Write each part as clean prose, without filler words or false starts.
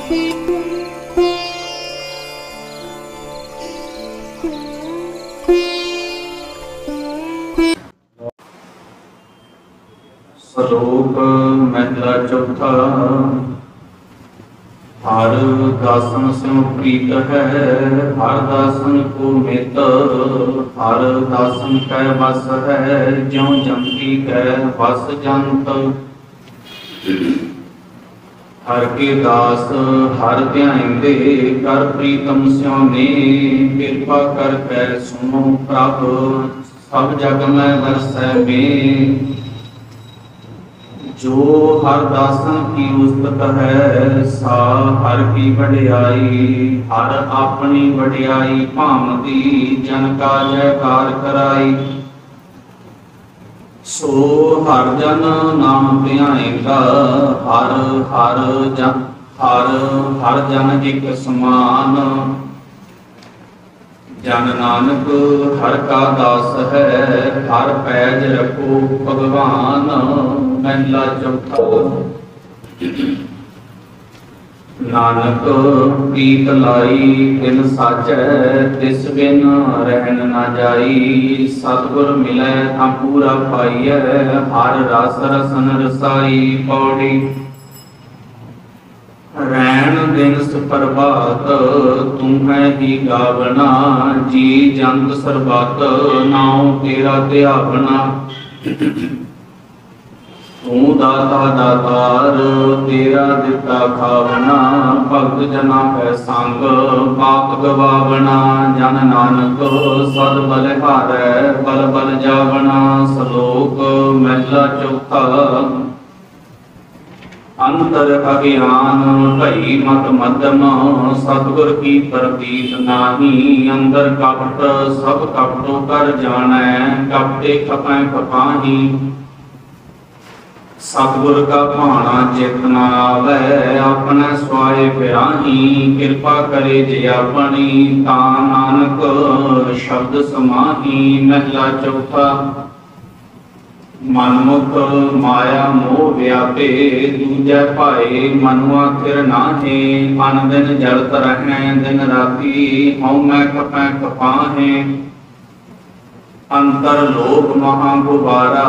श्लोक महला चौथा। हर दासन स्यों प्रीत है, हर दासन को मित। हर दासन कै बस है, ज्यों जंती कै बस जंत। हर के दास हर ध्याइंदे, कर प्रीतम स्यों ने। कृपा कर कै सुनो प्रभ, सब जग में बरसै में। जो हर दासन की उस्तत है, सा हर की वडियाई। हर अपनी वडियाई भामती, जन का जयकार कराई। सो हर जन नाम ध्याएगा, हर हर जन हर जन एक समान। जन नानक हर का दास है, हर पैज रखो भगवान। महला चौथा। नानक प्रीत लाई तिन साचै, तिस बिन रहन न जाई। सतगुर मिलै तां पूरा पाइयै, हर रस रसन रसाई। पौड़ी। रैन दिन प्रभात, तुम्हें ही गावना। जी जंत सरबत, नाम तेरा ध्यावना। तू दाता दातार, तेरा दिता खावना। भगत जना कै संग, पाप गवावना। जन नानक सद बलिहारै, बल बल जावना। श्लोक महला चौथा। अंतर अज्ञान भई मत मध्यम, सतगुर की प्रतीत नाही। अंदर कपट सब कपटों कर जानै, कपटे खपै खपाही। सतगुर का भाना चित न आवे, अपने स्वाय फिराही। कृपा करे जे अपनी, तां नानक शब्द समाही। महला चौथा। मनमुख माया मोह व्यापे, दूजे भाए मनुआ थिर नाहे। अन दिन जलत रहै दिन राती, हऊँ मैं खपै खपाहे। अंतर लोभ महा गुबारा,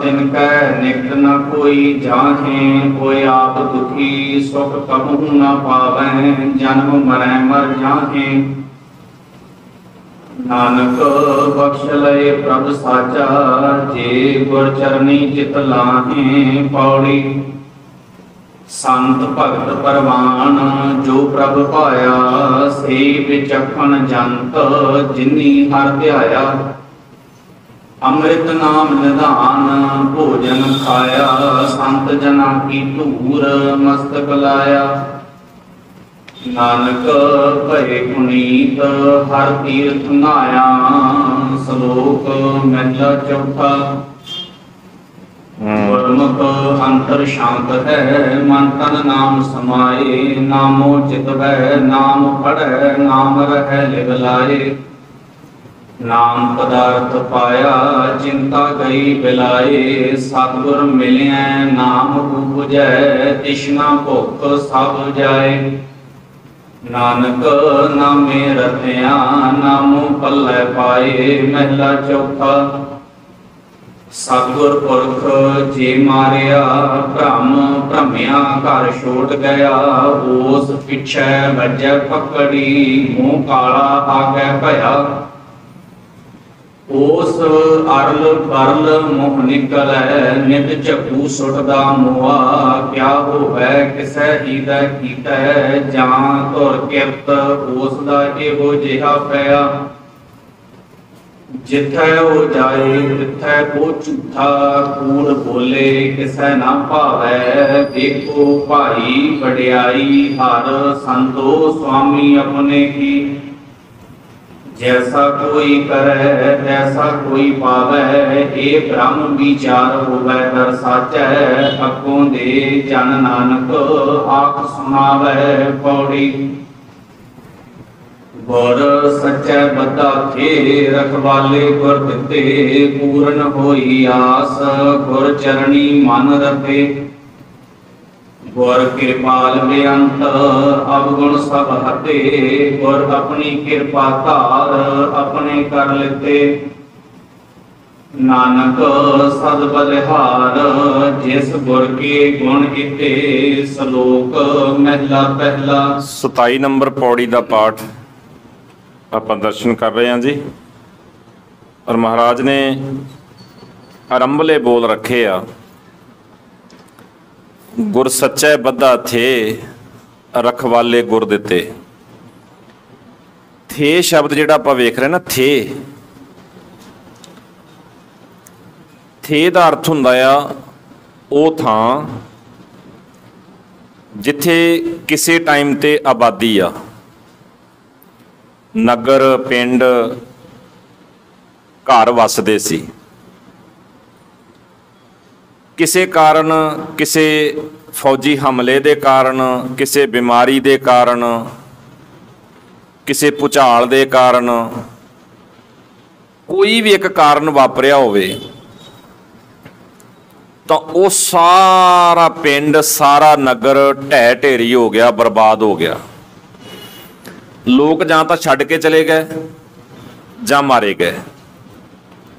तिनकै निकट न कोई जाहे। कोई आप दुखी सुख कबहू न पावै, जन्म मरै मर जाहे। नानक बख्श लय प्रभ साचा, जे गुर चरनी चित लाहे। पौड़ी। संत भगत परवान, जो प्रभ पाया। से विचखण जंत, जिनी हर ध्याया। अमृत नाम निधान, भोजन खाया। संत जना की धूर, मस्तक लाया। नानक भय पुनीत, हर तीर्थ नाया। श्लोक महला चौथा। गुरमुख अंतर शांत है, मन तन नाम समाये। नामो चितवै नाम पढ़ै, नाम रहै लिव लाए। नाम पदार्थ पाया, चिंता गई बिलाए। सतगुर मिलिया नाम बुझै, तृष्णा भुख सब जाए। नानक नामे रतिया, नामो पल्लै पाए। महला चौथा। सतगुर पुरख जे मारिया, भ्रम भ्रमिया घर छोड़ गया। ओस पिछै वजै पकड़ी, मुँह काला आगे भया। ओस अरल बरल मुँह निकलै, नित झकू सुटदा मुआ। क्या होवै किसै हीदै कीतै, जां धुर किरत ओस दा एहो जिहा पिया। जिथै ओ जाए तिथै ओ झूठा, कूड़ बोले किसै ना भावै। देखो भाई वडियाई हर, संतो स्वामी अपने की। जैसा कोई करे तैसा कोई पावै, हे ब्रह्म विचार होवै दर साचै। अगों दे जन नानक आख सुनावै। पौड़ी। गुर सच्चै बद्धा थे, रखवाले गुर दिते। पूर्ण होई आस, गुर चरणी मन रते। गुर कृपाल बेअंत अवगुण सब हते, गुर अपनी कृपा धार अपने कर लेते। नानक सद बलिहार जिस गुर के गुण कीते, सलोक महला पहला। 27 नंबर पौड़ी का पाठ आप दर्शन कर रहे हैं जी। और महाराज ने आरंभले बोल रखे आ, गुर सच्चे बद्धा थे रखवाले गुर दिते। थे शब्द जिहड़ा आपां वेख रहे ना, थे दा अर्थ हुंदा आ ਉਹ ਥਾਂ ਜਿੱਥੇ ਕਿਸੇ ਟਾਈਮ ਤੇ ਆਬਾਦੀ ਆ, ਨਗਰ ਪਿੰਡ ਘਰ ਵਸਦੇ ਸੀ। ਕਿਸੇ ਕਾਰਨ, ਕਿਸੇ ਫੌਜੀ ਹਮਲੇ ਦੇ ਕਾਰਨ, ਕਿਸੇ ਬਿਮਾਰੀ ਦੇ ਕਾਰਨ, ਕਿਸੇ ਭੁਚਾਲ ਦੇ ਕਾਰਨ, ਕੋਈ ਵੀ ਇੱਕ ਕਾਰਨ ਵਾਪਰਿਆ ਹੋਵੇ ਤਾਂ ਉਹ ਸਾਰਾ ਪਿੰਡ, ਸਾਰਾ ਨਗਰ ਢਹਿ ਢੇਰੀ ਹੋ ਗਿਆ, ਬਰਬਾਦ ਹੋ ਗਿਆ। ਲੋਕ ਜਾਂ ਤਾਂ ਛੱਡ ਕੇ ਚਲੇ ਗਏ ਜਾਂ ਮਾਰੇ ਗਏ,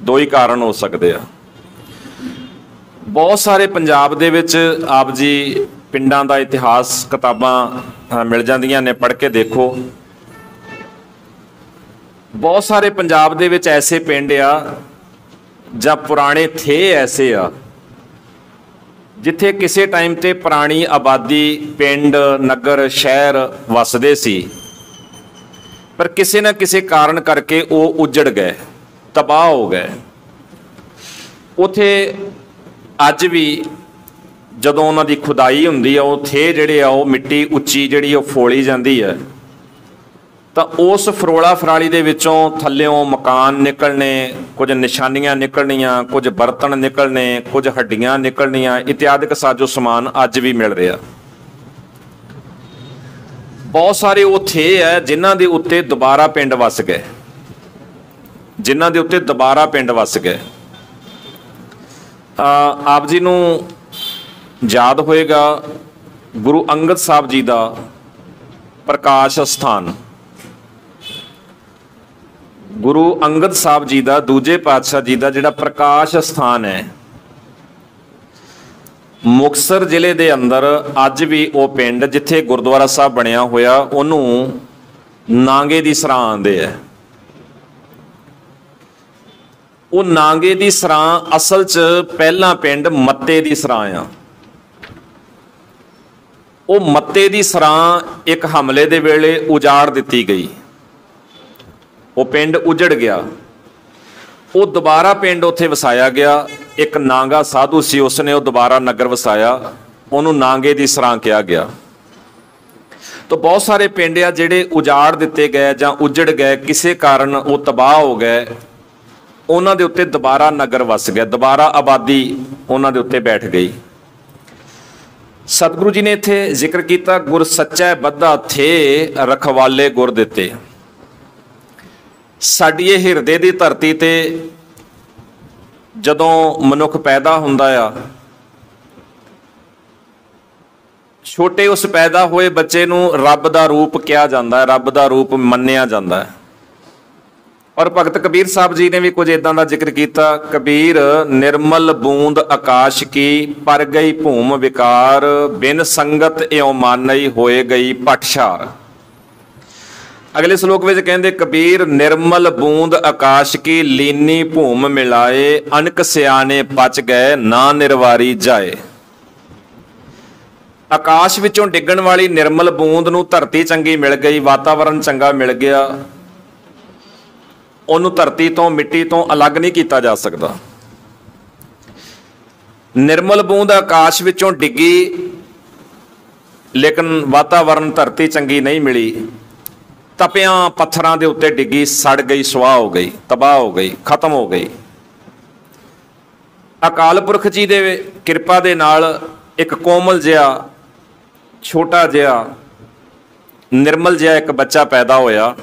ਦੋ ਹੀ ਕਾਰਨ ਹੋ ਸਕਦੇ ਆ। ਬਹੁਤ ਸਾਰੇ ਪੰਜਾਬ ਦੇ ਵਿੱਚ ਆਪ ਜੀ ਪਿੰਡਾਂ ਦਾ ਇਤਿਹਾਸ ਕਿਤਾਬਾਂ ਮਿਲ ਜਾਂਦੀਆਂ ਨੇ, ਪੜ੍ਹ ਕੇ ਦੇਖੋ। ਬਹੁਤ ਸਾਰੇ ਪੰਜਾਬ ਦੇ ਵਿੱਚ ਐਸੇ ਪਿੰਡ ਆ ਜਾਂ ਪੁਰਾਣੇ ਥੇ ਐਸੇ ਆ ਜਿੱਥੇ ਕਿਸੇ ਟਾਈਮ ਤੇ ਪੁਰਾਣੀ ਆਬਾਦੀ, ਪਿੰਡ, ਨਗਰ, ਸ਼ਹਿਰ ਵਸਦੇ ਸੀ, ਪਰ ਕਿਸੇ ਨਾ ਕਿਸੇ ਕਾਰਨ ਕਰਕੇ ਉਹ ਉਜੜ ਗਏ, ਤਬਾਹ ਹੋ ਗਏ। ਉਥੇ ਅੱਜ ਵੀ ਜਦੋਂ ਉਹਨਾਂ ਦੀ ਖੁਦਾਈ ਹੁੰਦੀ ਆ, ਉਹ ਥੇ ਜਿਹੜੇ ਆ ਉਹ ਮਿੱਟੀ ਉੱਚੀ ਜਿਹੜੀ ਉਹ ਫੋਲੀ ਜਾਂਦੀ ਹੈ, ਤਾਂ ਉਸ ਫਰੋਲਾ ਫਰਾਲੀ ਦੇ ਵਿੱਚੋਂ ਥੱਲਿਓਂ ਮਕਾਨ ਨਿਕਲਣੇ, ਕੁਝ ਨਿਸ਼ਾਨੀਆਂ ਨਿਕਲਣੀਆਂ, ਕੁਝ ਬਰਤਨ ਨਿਕਲਣੇ, ਕੁਝ ਹੱਡੀਆਂ ਨਿਕਲਣੀਆਂ, ਇਤਿਆਦਿਕ ਸਾਜੋ ਸਮਾਨ ਅੱਜ ਵੀ ਮਿਲ ਰਿਹਾ। ਬਹੁਤ ਸਾਰੇ ਉਹ ਥੇ ਹੈ ਜਿਨ੍ਹਾਂ ਦੇ ਉੱਤੇ ਦੁਬਾਰਾ ਪਿੰਡ ਵਸ ਗਏ, ਜਿਨ੍ਹਾਂ ਦੇ ਉੱਤੇ ਦੁਬਾਰਾ ਪਿੰਡ ਵਸ ਗਏ। ਆਪ ਜੀ ਨੂੰ ਯਾਦ ਹੋਏਗਾ ਗੁਰੂ ਅੰਗਦ ਸਾਹਿਬ ਜੀ ਦਾ ਪ੍ਰਕਾਸ਼ ਸਥਾਨ, ਗੁਰੂ ਅੰਗਦ ਸਾਹਿਬ ਜੀ ਦਾ, ਦੂਜੇ ਪਾਤਸ਼ਾਹ ਜੀ ਦਾ ਜਿਹੜਾ ਪ੍ਰਕਾਸ਼ ਸਥਾਨ ਹੈ, ਮੁਕਤਸਰ ਜ਼ਿਲ੍ਹੇ ਦੇ ਅੰਦਰ ਅੱਜ ਵੀ ਉਹ ਪਿੰਡ ਜਿੱਥੇ ਗੁਰਦੁਆਰਾ ਸਾਹਿਬ ਬਣਿਆ ਹੋਇਆ ਉਹਨੂੰ ਨਾਂਗੇ ਦੀ ਸਰਾਂ ਆਂਦੇ ਹੈ। ਉਹ ਨਾਂਗੇ ਦੀ ਸਰਾਂ ਅਸਲ 'ਚ ਪਹਿਲਾਂ ਪਿੰਡ ਮੱਤੇ ਦੀ ਸਰਾਂ ਆ। ਉਹ ਮੱਤੇ ਦੀ ਸਰਾਂ ਇੱਕ ਹਮਲੇ ਦੇ ਵੇਲੇ ਉਜਾੜ ਦਿੱਤੀ ਗਈ, ਉਹ ਪਿੰਡ ਉਜੜ ਗਿਆ। ਉਹ ਦੁਬਾਰਾ ਪਿੰਡ ਉੱਥੇ ਵਸਾਇਆ ਗਿਆ। ਇੱਕ ਨਾਂਗਾ ਸਾਧੂ ਸੀ, ਉਸਨੇ ਉਹ ਦੁਬਾਰਾ ਨਗਰ ਵਸਾਇਆ, ਉਹਨੂੰ ਨਾਂਗੇ ਦੀ ਸਰਾਂ ਕਿਹਾ ਗਿਆ। ਤਾਂ ਬਹੁਤ ਸਾਰੇ ਪਿੰਡ ਆ ਜਿਹੜੇ ਉਜਾੜ ਦਿੱਤੇ ਗਏ ਜਾਂ ਉਜੜ ਗਏ, ਕਿਸੇ ਕਾਰਨ ਉਹ ਤਬਾਹ ਹੋ ਗਏ, ਉਹਨਾਂ ਦੇ ਉੱਤੇ ਦੁਬਾਰਾ ਨਗਰ ਵਸ ਗਿਆ, ਦੁਬਾਰਾ ਆਬਾਦੀ ਉਹਨਾਂ ਦੇ ਉੱਤੇ ਬੈਠ ਗਈ। ਸਤਿਗੁਰੂ ਜੀ ਨੇ ਇੱਥੇ ਜ਼ਿਕਰ ਕੀਤਾ, ਗੁਰ ਸੱਚਾ ਬੱਧਾ ਥੇ ਰਖਵਾਲੇ ਗੁਰ ਦਿੱਤੇ। ਸਾਡੀ ਇਹ ਹਿਰਦੇ ਦੀ ਧਰਤੀ ਤੇ ਜਦੋਂ ਮਨੁੱਖ ਪੈਦਾ ਹੁੰਦਾ ਆ, ਛੋਟੇ ਉਸ ਪੈਦਾ ਹੋਏ ਬੱਚੇ ਨੂੰ ਰੱਬ ਦਾ ਰੂਪ ਕਿਹਾ ਜਾਂਦਾ ਹੈ, ਰੱਬ ਦਾ ਰੂਪ ਮੰਨਿਆ ਜਾਂਦਾ ਹੈ। ਔਰ ਭਗਤ ਕਬੀਰ ਸਾਹਿਬ ਜੀ ਨੇ ਵੀ ਕੁਝ ਇਦਾਂ ਦਾ ਜ਼ਿਕਰ ਕੀਤਾ, ਕਬੀਰ ਨਿਰਮਲ ਬੂੰਦ ਆਕਾਸ਼ ਕੀ, ਪਰ ਗਈ ਭੂਮ ਵਿਕਾਰ, ਬਿਨ ਸੰਗਤ ਇਉ ਮਾਨਈ ਹੋਏ ਗਈ ਪਟਸ਼ਾਰ। ਅਗਲੇ ਸ਼ਲੋਕ ਵਿੱਚ ਕਹਿੰਦੇ, ਕਬੀਰ ਨਿਰਮਲ ਬੂੰਦ ਆਕਾਸ਼ ਕੀ, ਲੀਨੀ ਭੂਮ ਮਿਲਾਏ, ਅਨਕ ਸਿਆਣੇ ਪਚ ਗਏ, ਨਾ ਨਿਰਵਾਰੀ ਜਾਏ। ਆਕਾਸ਼ ਵਿੱਚੋਂ ਡਿੱਗਣ ਵਾਲੀ ਨਿਰਮਲ ਬੂੰਦ ਨੂੰ ਧਰਤੀ ਚੰਗੀ ਮਿਲ ਗਈ, ਵਾਤਾਵਰਨ ਚੰਗਾ ਮਿਲ ਗਿਆ, ਉਹਨੂੰ ਧਰਤੀ ਤੋਂ, ਮਿੱਟੀ ਤੋਂ ਅਲੱਗ ਨਹੀਂ ਕੀਤਾ ਜਾ ਸਕਦਾ। ਨਿਰਮਲ ਬੂੰਦ ਆਕਾਸ਼ ਵਿੱਚੋਂ ਡਿੱਗੀ, ਲੇਕਿਨ ਵਾਤਾਵਰਨ, ਧਰਤੀ ਚੰਗੀ ਨਹੀਂ ਮਿਲੀ, ਤਪਿਆਂ ਪੱਥਰਾਂ ਦੇ ਉੱਤੇ ਡਿੱਗੀ, ਸੜ ਗਈ, ਸੁਆਹ ਹੋ ਗਈ, ਤਬਾਹ ਹੋ ਗਈ, ਖਤਮ ਹੋ ਗਈ। ਅਕਾਲ ਪੁਰਖ ਜੀ ਦੇ ਕਿਰਪਾ ਦੇ ਨਾਲ ਇੱਕ ਕੋਮਲ ਜਿਹਾ, ਛੋਟਾ ਜਿਹਾ, ਨਿਰਮਲ ਜਿਹਾ ਇੱਕ ਬੱਚਾ ਪੈਦਾ ਹੋਇਆ।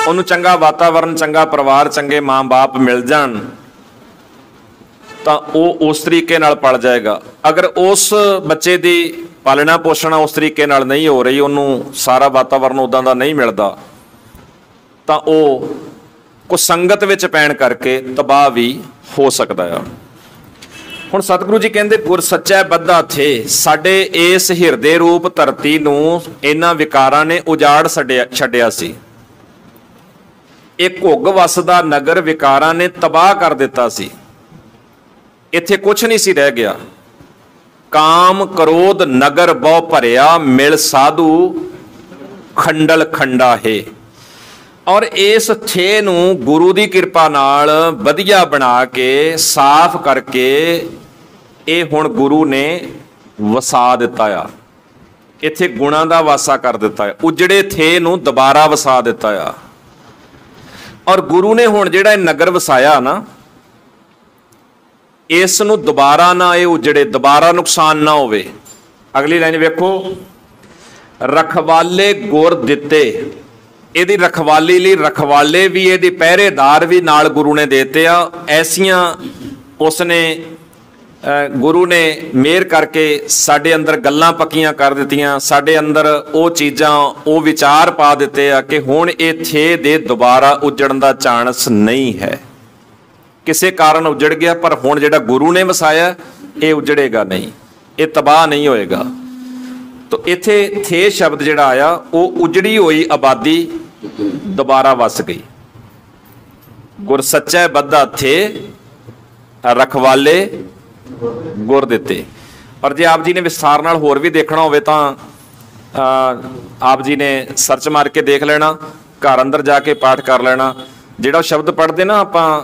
ਉਹਨੂੰ ਚੰਗਾ ਵਾਤਾਵਰਨ, ਚੰਗਾ ਪਰਿਵਾਰ, ਚੰਗੇ ਮਾਂ ਬਾਪ ਮਿਲ ਜਾਣ ਤਾਂ ਉਹ ਉਸ ਤਰੀਕੇ ਨਾਲ ਪਲ ਜਾਏਗਾ। ਅਗਰ ਉਸ ਬੱਚੇ ਦੀ ਪਾਲਣਾ ਪੋਸ਼ਣ ਉਸ ਤਰੀਕੇ ਨਾਲ ਨਹੀਂ ਹੋ ਰਹੀ, ਉਹਨੂੰ ਸਾਰਾ ਵਾਤਾਵਰਨ ਉੱਦਾਂ ਦਾ ਨਹੀਂ ਮਿਲਦਾ, ਤਾਂ ਉਹ ਕੁਸੰਗਤ ਵਿੱਚ ਪੈਣ ਕਰਕੇ ਤਬਾਹ ਵੀ ਹੋ ਸਕਦਾ ਆ। ਹੁਣ ਸਤਿਗੁਰੂ ਜੀ ਕਹਿੰਦੇ ਗੁਰ ਸੱਚਾ ਬੱਧਾ ਥੇ, ਸਾਡੇ ਇਸ ਹਿਰਦੇ ਰੂਪ ਧਰਤੀ ਨੂੰ ਇਹਨਾਂ ਵਿਕਾਰਾਂ ਨੇ ਉਜਾੜ ਛੱਡਿਆ ਸੀ। ਇਹ ਘੁੱਗ ਵਸਦਾ ਨਗਰ ਵਿਕਾਰਾਂ ਨੇ ਤਬਾਹ ਕਰ ਦਿੱਤਾ ਸੀ। ਇੱਥੇ ਕੁਛ ਨਹੀਂ ਸੀ ਰਹਿ ਗਿਆ। ਕਾਮ ਕ੍ਰੋਧ ਨਗਰ ਬਹੁ ਭਰਿਆ, ਮਿਲ ਸਾਧੂ ਖੰਡਲ ਖੰਡਾ ਹੈ। ਔਰ ਇਸ ਥੇ ਨੂੰ ਗੁਰੂ ਦੀ ਕਿਰਪਾ ਨਾਲ ਵਧੀਆ ਬਣਾ ਕੇ ਸਾਫ਼ ਕਰਕੇ ਇਹ ਹੁਣ ਗੁਰੂ ਨੇ ਵਸਾ ਦਿੱਤਾ ਆ। ਇੱਥੇ ਗੁਣਾਂ ਦਾ ਵਾਸਾ ਕਰ ਦਿੱਤਾ ਹੈ। ਉਜੜੇ ਥੇ ਨੂੰ ਦੁਬਾਰਾ ਵਸਾ ਦਿੱਤਾ ਆ। ਔਰ ਗੁਰੂ ਨੇ ਹੁਣ ਜਿਹੜਾ ਇਹ ਨਗਰ ਵਸਾਇਆ ਨਾ, ਇਸ ਨੂੰ ਦੁਬਾਰਾ ਨਾ ਇਹ ਉਜੜੇ, ਦੁਬਾਰਾ ਨੁਕਸਾਨ ਨਾ ਹੋਵੇ। ਅਗਲੀ ਲਾਈਨ ਵੇਖੋ, ਰਖਵਾਲੇ ਗੁਰ ਦਿੱਤੇ। ਇਹਦੀ ਰਖਵਾਲੀ ਲਈ ਰਖਵਾਲੇ ਵੀ, ਇਹਦੀ ਪਹਿਰੇਦਾਰ ਵੀ ਨਾਲ ਗੁਰੂ ਨੇ ਦੇਤੇ ਆ। ਐਸੀਆਂ ਉਸਨੇ ਗੁਰੂ ਨੇ ਮਿਹਰ ਕਰਕੇ ਸਾਡੇ ਅੰਦਰ ਗੱਲਾਂ ਪੱਕੀਆਂ ਕਰ ਦਿੱਤੀਆਂ, ਸਾਡੇ ਅੰਦਰ ਉਹ ਚੀਜ਼ਾਂ, ਉਹ ਵਿਚਾਰ ਪਾ ਦਿੱਤੇ ਆ ਕਿ ਹੁਣ ਇਹ ਥੇ ਦੇ ਦੁਬਾਰਾ ਉਜੜਨ ਦਾ ਚਾਂਸ ਨਹੀਂ ਹੈ। ਕਿਸੇ ਕਾਰਨ ਉਜੜ ਗਿਆ, ਪਰ ਹੁਣ ਜਿਹੜਾ ਗੁਰੂ ਨੇ ਵਸਾਇਆ ਇਹ ਉਜੜੇਗਾ ਨਹੀਂ, ਇਹ ਤਬਾਹ ਨਹੀਂ ਹੋਏਗਾ। ਤਾਂ ਇੱਥੇ ਥੇ ਸ਼ਬਦ ਜਿਹੜਾ ਆਇਆ, ਉਹ ਉਜੜੀ ਹੋਈ ਆਬਾਦੀ ਦੁਬਾਰਾ ਵਸ ਗਈ। ਗੁਰ ਸੱਚਾ ਬੱਧਾ ਥੇ, ਰਖਵਾਲੇ ਗੁਰ ਦਿੱਤੇ। ਪਰ ਜੇ ਆਪ ਜੀ ਨੇ ਵਿਸਥਾਰ ਨਾਲ ਹੋਰ ਵੀ ਦੇਖਣਾ ਹੋਵੇ ਤਾਂ ਆਪ ਜੀ ਨੇ ਸਰਚ ਮਾਰ ਕੇ ਦੇਖ ਲੈਣਾ, ਘਰ ਅੰਦਰ ਜਾ ਕੇ ਪਾਠ ਕਰ ਲੈਣਾ। ਜਿਹੜਾ ਸ਼ਬਦ ਪੜ੍ਹਦੇ ਨਾ ਆਪਾਂ,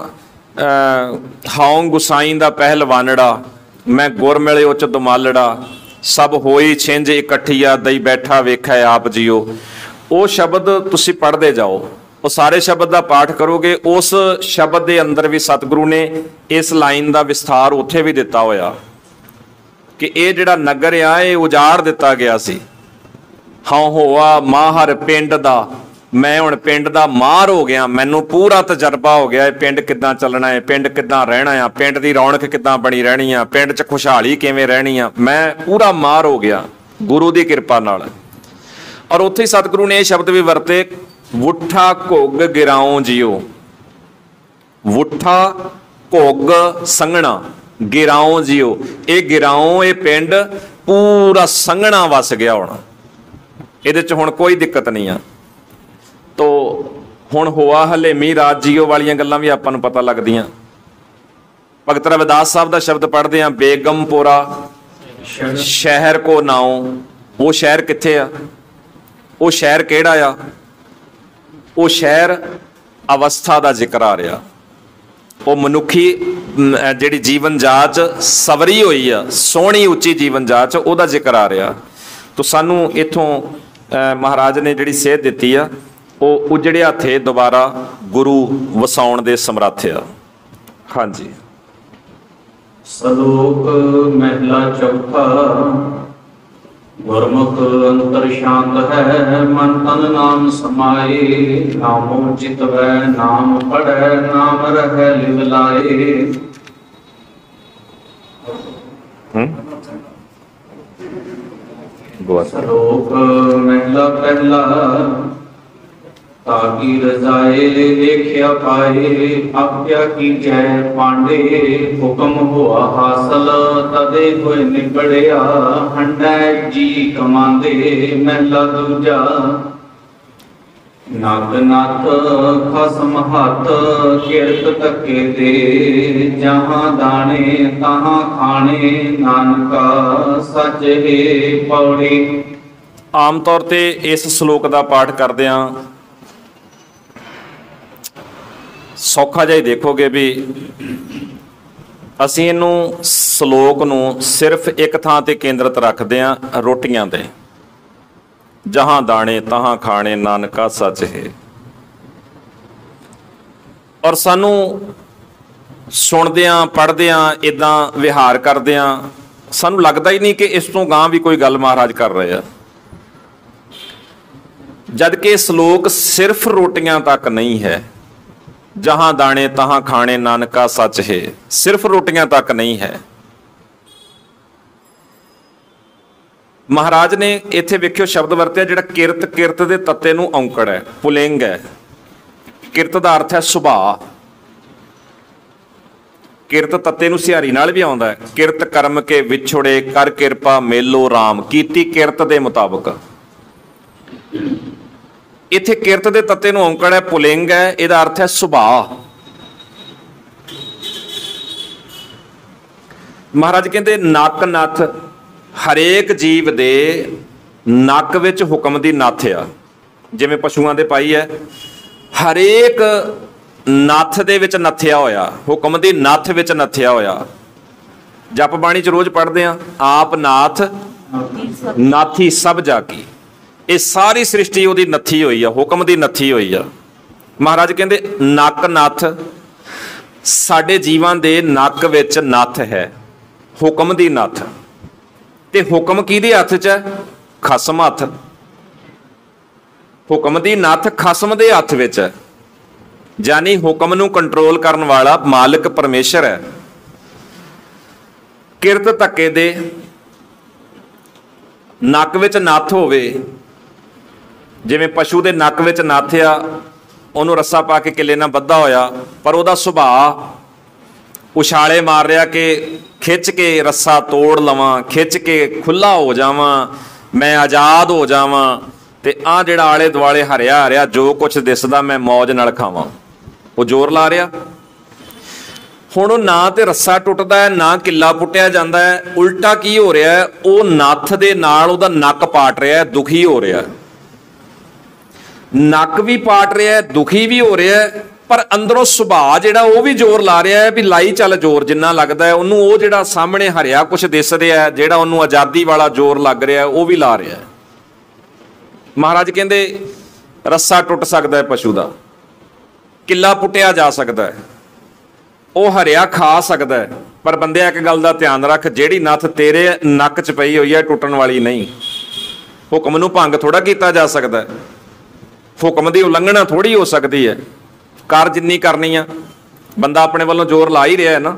ਹਾਉ ਗੁਸਾਈ ਦਾ ਪਹਿਲਵਾਨੜਾ, ਮੈਂ ਗੁਰ ਮਿਲੇ ਉੱਚ ਦੁਮਾਲੜਾ, ਸਭ ਹੋਈ ਛਿੰਝ ਇਕੱਠੀਆ, ਦਈ ਬੈਠਾ ਵੇਖੈ ਆਪ ਜੀਓ। ਉਹ ਸ਼ਬਦ ਤੁਸੀਂ ਪੜ੍ਹਦੇ ਜਾਓ, ਉਹ ਸਾਰੇ ਸ਼ਬਦ ਦਾ ਪਾਠ ਕਰੋਗੇ। ਉਸ ਸ਼ਬਦ ਦੇ ਅੰਦਰ ਵੀ ਸਤਿਗੁਰੂ ਨੇ ਇਸ ਲਾਈਨ ਦਾ ਵਿਸਥਾਰ ਉੱਥੇ ਵੀ ਦਿੱਤਾ ਹੋਇਆ ਕਿ ਇਹ ਜਿਹੜਾ ਨਗਰ ਆ ਇਹ ਉਜਾੜ ਦਿੱਤਾ ਗਿਆ ਸੀ। ਹਾਂ ਹੋਆ ਮਾਹਰ ਪਿੰਡ ਦਾ, ਮੈਂ ਹੁਣ ਪਿੰਡ ਦਾ ਮਾਹਰ ਹੋ ਗਿਆ, ਮੈਨੂੰ ਪੂਰਾ ਤਜਰਬਾ ਹੋ ਗਿਆ ਇਹ ਪਿੰਡ ਕਿੱਦਾਂ ਚੱਲਣਾ ਹੈ, ਪਿੰਡ ਕਿੱਦਾਂ ਰਹਿਣਾ ਆ, ਪਿੰਡ ਦੀ ਰੌਣਕ ਕਿੱਦਾਂ ਬਣੀ ਰਹਿਣੀ ਆ, ਪਿੰਡ 'ਚ ਖੁਸ਼ਹਾਲੀ ਕਿਵੇਂ ਰਹਿਣੀ ਆ, ਮੈਂ ਪੂਰਾ ਮਾਹਰ ਹੋ ਗਿਆ ਗੁਰੂ ਦੀ ਕਿਰਪਾ ਨਾਲ। ਔਰ ਉੱਥੇ ਹੀ ਸਤਿਗੁਰੂ ਨੇ ਇਹ ਸ਼ਬਦ ਵੀ ਵਰਤੇ, ਵੁੱਠਾ ਘੁੱਗ ਗਿਰਾਉ ਜਿਉ। ਵੁੱਠਾ ਘੁੱਗ ਸੰਘਣਾ, ਗਿਰਾਉ ਜਿਉ। ਇਹ ਗਿਰਾਉ, ਇਹ ਪਿੰਡ ਪੂਰਾ ਸੰਘਣਾ ਵਸ ਗਿਆ ਹੁਣ, ਇਹਦੇ 'ਚ ਹੁਣ ਕੋਈ ਦਿੱਕਤ ਨਹੀਂ ਆ। ਤੋ ਹੁਣ ਹੋਆ ਹਲੇ ਮੀਂਹ ਰਾਤ ਜੀਓ ਵਾਲੀਆਂ ਗੱਲਾਂ ਵੀ ਆਪਾਂ ਨੂੰ ਪਤਾ ਲੱਗਦੀਆਂ। ਭਗਤ ਰਵਿਦਾਸ ਸਾਹਿਬ ਦਾ ਸ਼ਬਦ ਪੜ੍ਹਦੇ ਆ, ਬੇਗਮਪੁਰਾ ਸ਼ਹਿਰ ਕੋ ਨਾਉ। ਉਹ ਸ਼ਹਿਰ ਕਿੱਥੇ ਆ? ਉਹ ਸ਼ਹਿਰ ਕਿਹੜਾ ਆ? ਉਹ ਸ਼ਹਿਰ ਅਵਸਥਾ ਦਾ ਜ਼ਿਕਰ ਆ ਰਿਹਾ। ਉਹ ਮਨੁੱਖੀ ਜਿਹੜੀ ਜੀਵਨ ਜਾਚ ਸਵਰੀ ਹੋਈ ਆ, ਸੋਹਣੀ ਉੱਚੀ ਜੀਵਨ ਜਾਚ, ਉਹਦਾ ਜ਼ਿਕਰ ਆ ਰਿਹਾ। ਤੋ ਸਾਨੂੰ ਇੱਥੋਂ ਮਹਾਰਾਜ ਨੇ ਜਿਹੜੀ ਸੇਧ ਦਿੱਤੀ ਆ, ਉਹ ਉਜੜਿਆ ਥੇ ਦੁਬਾਰਾ ਗੁਰੂ ਵਸਾਉਣ ਦੇ ਸਮਰੱਥ ਆ। ਹਾਂਜੀ। ਸਲੋਕ ਮਹਿਲਾ ਚੌਥਾ। ਗੁਰਮੁਖ ਅੰਤਰ ਸ਼ਾਂਤ ਹੈ, ਮਨ ਤਨ ਨਾਮ ਸਮਾਏ, ਨਾਮੋ ਚਿਤਵੈ ਨਾਮ ਪੜੈ, ਨਾਮ ਰਹਿ ਲਿਵ ਲਾਏ। ਸਲੋਕ ਮਹਿਲਾ ਪਹਿਲਾ। ਤਾਕੀ ਰਜ਼ਾਏ ਦੇਖਿਆ ਪਾਏ, ਆਗਿਆ ਕੀਜੈ ਪਾਂਡੇ, ਹੁਕਮ ਹੋਆ ਹਾਸਲ ਤਦੇ ਹੋਏ ਨਿਬੜਿਆ, ਹੰਡੈ ਜੀ ਕਮਾਂਦੇ। ਮਹਿਲਾ ਦੂਜਾ। ਨਕ ਨੱਥ ਖਸਮ ਹੱਥ, ਕਿਰਤ ਧੱਕੇ ਦੇ, ਜਹਾਂ ਦਾਣੇ ਤਹਾਂ ਖਾਣੇ, ਨਾਨਕਾ ਸੱਚ ਹੈ ਪੌੜੀ। ਆਮ ਤੌਰ ਤੇ ਇਸ ਸ਼ਲੋਕ ਦਾ ਪਾਠ ਕਰਦੇ ਆਂ, ਸੌਖਾ ਜਿਹਾ ਹੀ ਦੇਖੋਗੇ ਵੀ ਅਸੀਂ ਇਹਨੂੰ ਸ਼ਲੋਕ ਨੂੰ ਸਿਰਫ ਇੱਕ ਥਾਂ ਤੇ ਕੇਂਦਰਿਤ ਰੱਖਦੇ ਆਂ, ਰੋਟੀਆਂ ਤੇ। ਜਹਾਂ ਦਾਣੇ ਤਹਾਂ ਖਾਣੇ, ਨਾਨਕਾ ਸੱਚ ਹੈ। ਔਰ ਸਾਨੂੰ ਸੁਣਦਿਆਂ ਪੜ੍ਹਦਿਆਂ ਇਦਾਂ ਵਿਹਾਰ ਕਰਦਿਆਂ ਸਾਨੂੰ ਲੱਗਦਾ ਹੀ ਨਹੀਂ ਕਿ ਇਸ ਤੋਂ ਗਾਂ ਵੀ ਕੋਈ ਗੱਲ ਮਹਾਰਾਜ ਕਰ ਰਹੇ ਆ। ਜਦ ਕਿ ਸ਼ਲੋਕ ਸਿਰਫ ਰੋਟੀਆਂ ਤੱਕ ਨਹੀਂ ਹੈ, जहां दाने तहां खाने नानका सच है। सिर्फ रोटियां तक नहीं है। महाराज ने इत्थे वेखियो शब्द वरतिया जिहड़ा किरत, किरत दे तत्ते नूं औंकड़ है, पुलिंग है। किरत दा अर्थ है सुभाਅ। किरत तत्ते नूं सिहारी नाल भी आउंदा है। किरत कर्म के विछुड़े कर किरपा मेलो राम, कीती किरत दे मुताबक। इत्थे किरत दे तत्ते नूं औंकड़ है, पुलिंग है, इहदा अर्थ है सुभाਅ। महाराज कहंदे नक नथ, हरेक जीव दे नक विच हुक्म दी नथ आ। जिवें पशुआं दे पाई है, हरेक नथ दे विच नथਿਆ होया, हुक्म दी नथ विच नथਿਆ होया। जप बाणी च रोज पढ़दे आ, आप नाथ नाथी सब जाकी। ये सारी सृष्टि ओदी नथी होई आ, हुक्म दी नथी होई आ। महाराज कहंदे नक नथ, साडे जीवां दे नक विच नथ है, हुक्म दी नथ। ते हुक्म किहदे हत्थ च है? खसम हत्थ। हुक्म दी नथ खसम दे हत्थ विच है, यानी हुक्म नूं कंट्रोल करन वाला मालिक परमेश्वर है। किरत धक्के दे नक विच नथ होवे, जिवें पशु दे नक विच नथ आ, उहनूं रस्सा पा के किले नाल बद्धा होया, पर उहदा सुभाਅ उछाले मार रहा कि खिच के रस्सा तोड़ लवां, खिच के खुला हो जावां, मैं आज़ाद हो जावां, ते आ जिहड़ा आले दुआले हरिया हरिया जो कुछ दिसदा मैं मौज नाल खावां, वो जोर ला रहा। हुण ना ते रस्सा टुटदा है, ना किला पुट्टिया जांदा है, उल्टा की हो रहा है, वो नथ दे नाल उहदा नक पाट रहा है, दुखी हो रहा है। नक भी पाट रहा है, दुखी भी हो रहा है, पर अंदरों सुभाਅ जिहड़ा वो भी जोर ला रहा है भी लाई चल जोर जिन्ना लगदा है उन्होंने, वो जिहड़ा सामने हरिया कुछ दिस रहा है, जिहड़ा उन्होंने आज़ादी वाला जोर लग रहा है, वो भी ला रहा है। महाराज कहंदे रस्सा टुट सकता है पशु का, किला पुट्टिया जा सकता है, वो हरिया खा सकता है, पर बंदे एक गल का ध्यान रख, जिहड़ी नथ तेरे नक च पई हुई है टुटन वाली नहीं। हुक्म नूं भंग थोड़ा किया जा सकता है, हुक्म की उलंघना थोड़ी हो सकती है। कर जिन्नी करनी आ, बंदा अपने वालों जोर ला ही रहा है ना।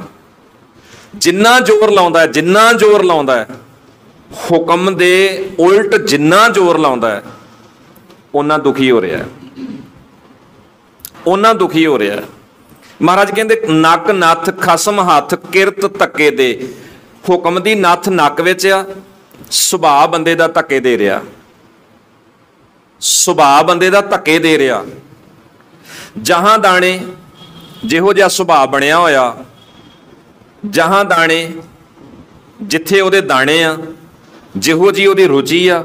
जिन्ना जोर लाउंदा है, जिन्ना जोर लाउंदा है हुक्म दे उल्ट, जिन्ना जोर लाउंदा है उन्ना दुखी हो रहा है, उन्ना दुखी हो रहा है। महाराज कहंदे नक नथ खसम हथ किरत धक्के दे, हुक्म दी नथ नक विच आ, सुभाਅ बंदे दा धक्के दे रहा, सुभाਅ बंदे दा धक्के दे रहा। जहां दाने जिहो जिहा सुभाਅ बनिया होया, जहां दाने जिथे उहदे दाने आ, जिहो जी उहदी रुचि आ,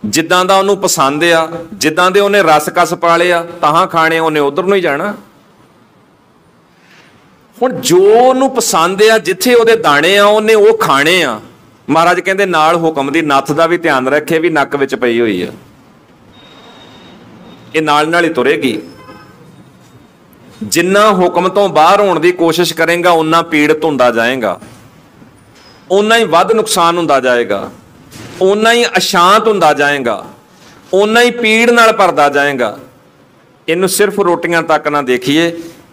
जिद्दां दा उहनूं पसंद आ, जिद्दां दे उहने रस कस पाले आ, ताहां खाने उहने उधर नूं ही जाना। हुण जो उहनूं पसंद आ, जिथे उहदे दाने आ, उहने वो खाने आ। महाराज कहंदे नाल हुक्म दी नथ दा भी ध्यान रखे भी नक विच पई होई आ, ये नाल नाल ही तुरेगी। जिन्ना हुक्म तो बाहर होने की कोशिश करेगा उन्ना पीड़ित होंदा जाएगा, उन्ना ही वध नुकसान होंदा जाएगा, उन्ना ही अशांत होंदा जाएगा, उन्ना ही पीड़ नाल भरदा जाएगा। इनू सिर्फ रोटियां तक ना देखिए,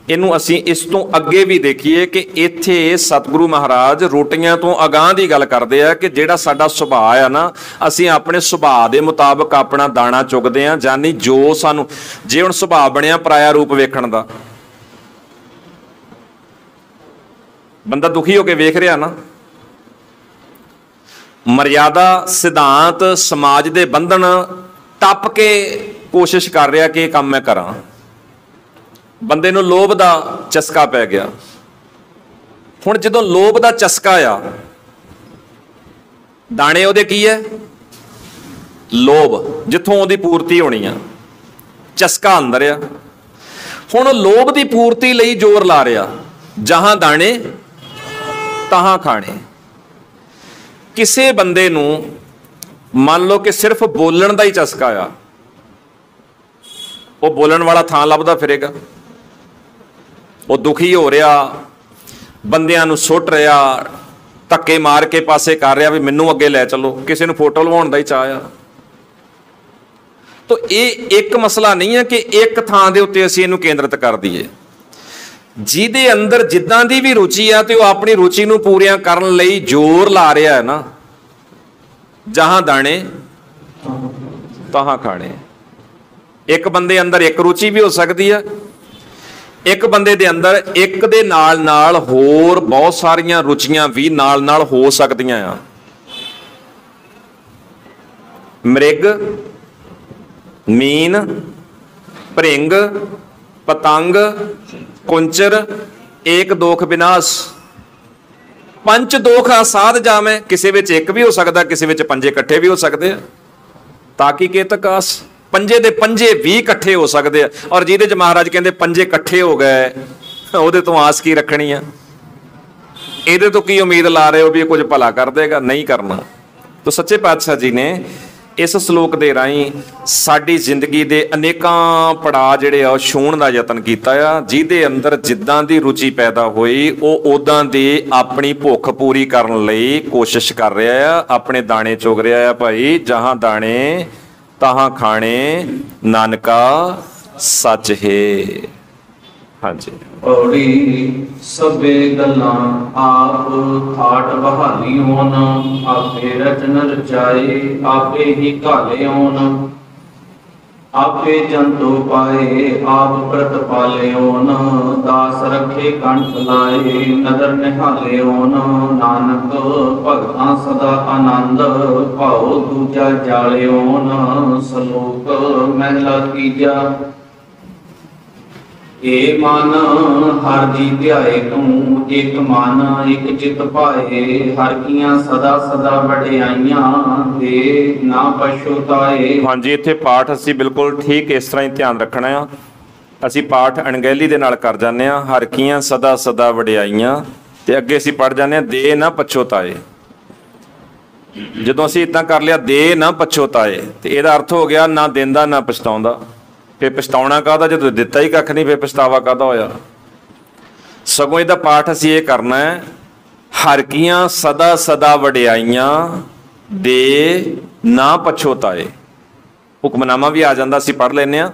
इनू असी इस तो अगे भी देखिए कि इत्थे सतगुरु महाराज रोटियां तो अगाह की गल करते हैं कि जिहड़ा साडा सुभाਅ है ना, असी अपने सुभाਅ के मुताबिक अपना दाना चुगदे हैं। जानी जो सानू जे हुण सुभाਅ बनिया पराया रूप वेखण दा, बंदा दुखी होकर वेख रहा ना, मर्यादा सिद्धांत समाज के बंधन टप के कोशिश कर रहा कि काम मैं करा। बंदे नूं लोभ का चस्का पै गया। हुण जदों लोभ का चस्का आ, दाने उहदे की है? लोभ, जिथों उहदी पूर्ति होनी आ, चस्का अंदर आ। हुण लोभ की पूर्ति लई जोर ला रहा, जहां दाने तहां खाने। किसे बंदे नूं मान लो कि सिर्फ बोलण दा ही चस्का आ, वो बोलण वाला थां लभदा फिरेगा, वो दुखी हो रहा, बंदियां नूं सुट रहा, धक्के मार के पासे कर रहा भी मैनू अगे लै चलो, किसी नूं फोटो लवाउण दा ही चाह आ। तो ये एक मसला नहीं है कि एक थां दे उत्ते असीं इहनूं केंद्रित कर दईए। ਜਿਹਦੇ ਅੰਦਰ ਜਿੱਦਾਂ ਦੀ ਵੀ ਰੁਚੀ ਆ ਤੇ ਉਹ ਆਪਣੀ ਰੁਚੀ ਨੂੰ ਪੂਰੀਆਂ ਕਰਨ ਲਈ ਜ਼ੋਰ ਲਾ ਰਿਹਾ ਹੈ ਨਾ, ਜਹਾਂ ਦਾਣੇ ਤਹਾਂ ਖਾਣੇ। ਇੱਕ ਬੰਦੇ ਅੰਦਰ ਇੱਕ ਰੁਚੀ ਵੀ ਹੋ ਸਕਦੀ ਆ, ਇੱਕ ਬੰਦੇ ਦੇ ਅੰਦਰ ਇੱਕ ਦੇ ਨਾਲ ਨਾਲ ਹੋਰ ਬਹੁਤ ਸਾਰੀਆਂ ਰੁਚੀਆਂ ਵੀ ਨਾਲ ਨਾਲ ਹੋ ਸਕਦੀਆਂ ਆ। ਮ੍ਰਿਗ, ਮੀਨ, ਭਰਿੰਗ, ਪਤੰਗ, ਕੁੰਚਰ, ਏਕ ਦੋਖ ਵਿਨਾਸ਼। ਪੰਜ ਦੋਖ ਆਸਾਦ ਜਾਵੇਂ, ਕਿਸੇ ਵਿੱਚ ਇੱਕ ਵੀ ਹੋ ਸਕਦਾ, ਕਿਸੇ ਵਿੱਚ ਪੰਜੇ ਇਕੱਠੇ ਵੀ ਹੋ ਸਕਦੇ ਆ। ਤਾਕੀ ਕੇਤਕ ਆਸ, ਪੰਜੇ ਦੇ ਪੰਜੇ ਵੀ ਇਕੱਠੇ ਹੋ ਸਕਦੇ ਆ। ਔਰ ਜਿਹਦੇ ਚ ਮਹਾਰਾਜ ਕਹਿੰਦੇ ਪੰਜੇ ਇਕੱਠੇ ਹੋ ਗਏ, ਉਹਦੇ ਤੋਂ ਆਸ ਕੀ ਰੱਖਣੀ ਆ? ਇਹਦੇ ਤੋਂ ਕੀ ਉਮੀਦ ਲਾ ਰਹੇ ਹੋ ਵੀ ਇਹ ਕੁਝ ਭਲਾ ਕਰ ਦੇਗਾ? ਨਹੀਂ ਕਰਨਾ। ਤਾਂ ਸੱਚੇ ਪਾਤਸ਼ਾਹ ਜੀ ਨੇ ਇਸ ਸ਼ਲੋਕ ਦੇ ਰਾਹੀਂ ਸਾਡੀ ਜ਼ਿੰਦਗੀ ਦੇ ਅਨੇਕਾਂ ਪੜਾਅ ਜਿਹੜੇ ਆ ਉਹ ਛੂਹਣ ਦਾ ਯਤਨ ਕੀਤਾ ਆ। ਜਿਹਦੇ ਅੰਦਰ ਜਿੱਦਾਂ ਦੀ ਰੁਚੀ ਪੈਦਾ ਹੋਈ ਉਹ ਉਦਾਂ ਦੀ ਆਪਣੀ ਭੁੱਖ ਪੂਰੀ ਕਰਨ ਲਈ ਕੋਸ਼ਿਸ਼ ਕਰ ਰਿਹਾ ਆ, ਆਪਣੇ ਦਾਣੇ ਚੁਗ ਰਿਹਾ ਆ। ਭਾਈ ਜਹਾਂ ਦਾਣੇ ਤਹਾਂ ਖਾਣੇ, ਨਾਨਕਾ ਸੱਚ ਹੈ। ਹਾਂਜੀ। ਪੌੜੀ ਸਭੇ ਗੱਲਾਂ ਆਪ ਥਾਟ ਬਹਾਲੀ ਹੋਣ, ਆਪੇ ਰਚਨ ਰਚਾਏ ਆਪੇ ਹੀ ਘਾਲੇ ਹੋਣ, ਆਪੇ ਜੰਤੂ ਪਾਏ ਆਪ ਪ੍ਰਤ ਪਾਲੇ ਹੋਣ, ਦਾਸ ਰੱਖੇ ਕੰਠ ਲਾਏ ਨਦਰ ਨਿਹਾਲੇ ਹੋਣ, ਨਾਨਕ ਭਗਤਾਂ ਸਦਾ ਆਨੰਦ ਭਾਉ ਦੂਜਾ ਜਾਲੇ ਹੋਣ। ਸ਼ਲੋਕ ਮਹਿਲਾ ਤੀਜਾ। ਏ ਮਨ ਹਰ ਦੀ ਧਿਆਏ ਤੂੰ, ਇੱਕ ਮਨ ਇੱਕ ਚਿਤ ਭਾਏ, ਹਰ ਕੀਆਂ ਸਦਾ ਸਦਾ ਵਡਿਆਈਆਂ ਦੇ ਨਾ ਪਛੁਤਾਏ। ਹਾਂਜੀ, ਇੱਥੇ ਪਾਠ ਅਸੀਂ ਬਿਲਕੁਲ ਠੀਕ ਇਸ ਤਰ੍ਹਾਂ ਹੀ ਧਿਆਨ ਰੱਖਣਾ ਆ। ਅਸੀਂ ਪਾਠ ਅਣਗਹਿਲੀ ਦੇ ਨਾਲ ਕਰ ਜਾਂਦੇ ਆ, ਹਰ ਕੀਆਂ ਸਦਾ ਸਦਾ ਵਡਿਆਈਆਂ, ਤੇ ਅੱਗੇ ਅਸੀਂ ਪੜ ਜਾਂਦੇ ਆ ਦੇ ਨਾ ਪਛੁਤਾਏ। ਜਦੋਂ ਅਸੀਂ ਇਦਾਂ ਕਰ ਲਿਆ ਦੇ ਨਾ ਪਛੁਤਾਏ, ਤੇ ਇਹਦਾ ਅਰਥ ਹੋ ਗਿਆ ਨਾ ਦਿੰਦਾ ਨਾ ਪਛਤਾਉਂਦਾ। ਫਿਰ ਪਛਤਾਉਣਾ ਕਾਹਦਾ, ਜਦੋਂ ਦਿੱਤਾ ਹੀ ਕੱਖ ਨਹੀਂ, ਫਿਰ ਪਛਤਾਵਾ ਕਾਹਦਾ ਹੋਇਆ? ਸਗੋਂ ਇਹਦਾ ਪਾਠ ਅਸੀਂ ਇਹ ਕਰਨਾ ਹੈ, ਹਰ ਕੀਆਂ ਸਦਾ ਸਦਾ ਵਡਿਆਈਆਂ ਦੇ ਨਾ ਪਛੋਤਾਏ। ਹੁਕਮਨਾਮਾ ਵੀ ਆ ਜਾਂਦਾ, ਅਸੀਂ ਪੜ੍ਹ ਲੈਂਦੇ ਹਾਂ।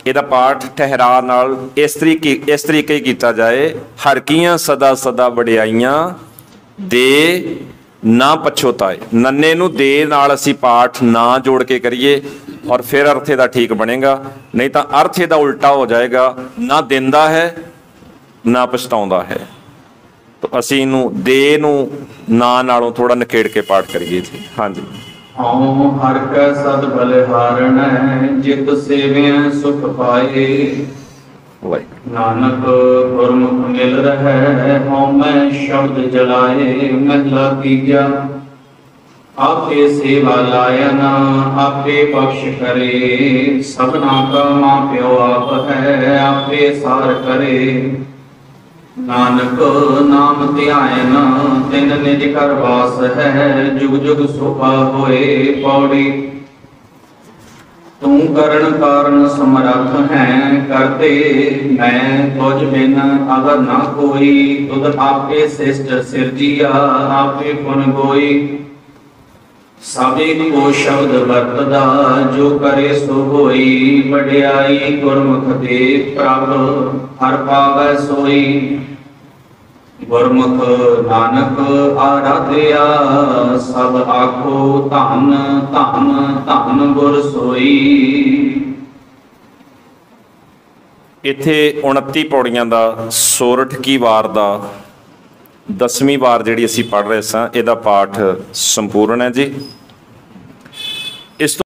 ਇਹਦਾ ਪਾਠ ਠਹਿਰਾ ਨਾਲ ਇਸ ਤਰੀਕੇ ਹੀ ਕੀਤਾ ਜਾਏ, ਹਰ ਕੀਆਂ ਸਦਾ ਸਦਾ ਵਡਿਆਈਆਂ ਦੇ ਨਾ ਪਛੋਤਾਏ। ਨੰਨੇ ਨੂੰ ਦੇ ਨਾਲ ਅਸੀਂ ਪਾਠ ਨਾ ਜੋੜ ਕੇ ਕਰੀਏ ਔਰ ਫਿਰ ਅਰਥ ਇਹਦਾ ਠੀਕ ਬਣੇਗਾ, ਨਹੀਂ ਤਾਂ ਅਰਥ ਇਹਦਾ ਉਲਟਾ ਹੋ ਜਾਏਗਾ, ਨਾ ਦਿੰਦਾ ਹੈ ਨਾ ਪਛਤਾਉਂਦਾ ਹੈ। ਤਾਂ ਅਸੀਂ ਇਹਨੂੰ ਦੇ ਨੂੰ ਨਾ ਨਾਲੋਂ ਥੋੜਾ ਨਿਖੇੜ ਕੇ ਪਾਠ ਕਰੀਏ ਜੀ। ਹਾਂਜੀ। ਹਉ ਹਰ ਕੈ ਸਦ ਬਲਿਹਾਰਣੈ, ਜਿਤ ਸੇਵਿਐ ਸੁਖ ਪਾਏ, ਵਾਹਿਗੁਰੂ। ਨਾਨਕ ਗੁਰਮੁਖ ਮਿਲ ਰਹੈ, ਹਉ ਮੈਂ ਸ਼ਬਦ ਜਲਾਏ। ਮਹਿਲਾ ਤੀਜਾ। ਆਪੇ ਸੇਵਾ ਲਾਇਨ ਆਪੇ ਬਖਸ਼ ਕਰੇ, ਸਭਨਾ ਕਾ ਮਾਂ ਪਿਓ ਆਪ ਹੈ, ਆਪੇ ਸਾਰ ਕਰੇ। ਨਾਨਕ ਨਾਮ ਧਿਆਇਨ ਤਿਨ ਨਿਜ ਕਰ ਵਾਸ ਹੈ, ਜੁਗ ਜੁਗ ਸੋਭਾ ਹੋਏ। ਪੌੜੀ ਤੂੰ ਕਰਨ ਕਾਰਨ ਸਮਰੱਥ ਹੈ, ਕਰਤੇ ਮੈਂ ਤੁਝ ਬਿਨ ਅਗਰ ਨਾ ਕੋਈ। ਤੁਧ ਆਪੇ ਸਿਸ਼ਟ ਸਿਰਜੀਆ, ਆਪੇ ਪੁਨ ਗੋਈ। ਸਭੇ ਕੋ ਸ਼ਬਦ ਵਰਤਦਾ, ਜੋ ਕਰੇ ਸੋ ਹੋਈ। ਵਡਿਆਈ ਗੁਰਮੁਖ ਦੇ ਪ੍ਰਭ, ਹਰ ਪਾਵੈ ਸੋਈ। ਗੁਰਮੁਖ ਨਾਨਕ ਆਰਾਧਿਆ, ਸਭ ਆਖੋ ਧੰਨ ਧੰਨ ਧੰਨ ਗੁਰ ਸੋਈ। ਇੱਥੇ 29 ਪੌੜੀਆਂ ਦਾ ਸੋਰਠ ਕੀ ਵਾਰ ਦਾ 10ਵੀਂ ਵਾਰ ਜਿਹੜੀ ਅਸੀਂ ਪੜ੍ਹ ਰਹੇ ਸਾਂ, ਇਹਦਾ ਪਾਠ ਸੰਪੂਰਨ ਹੈ ਜੀ।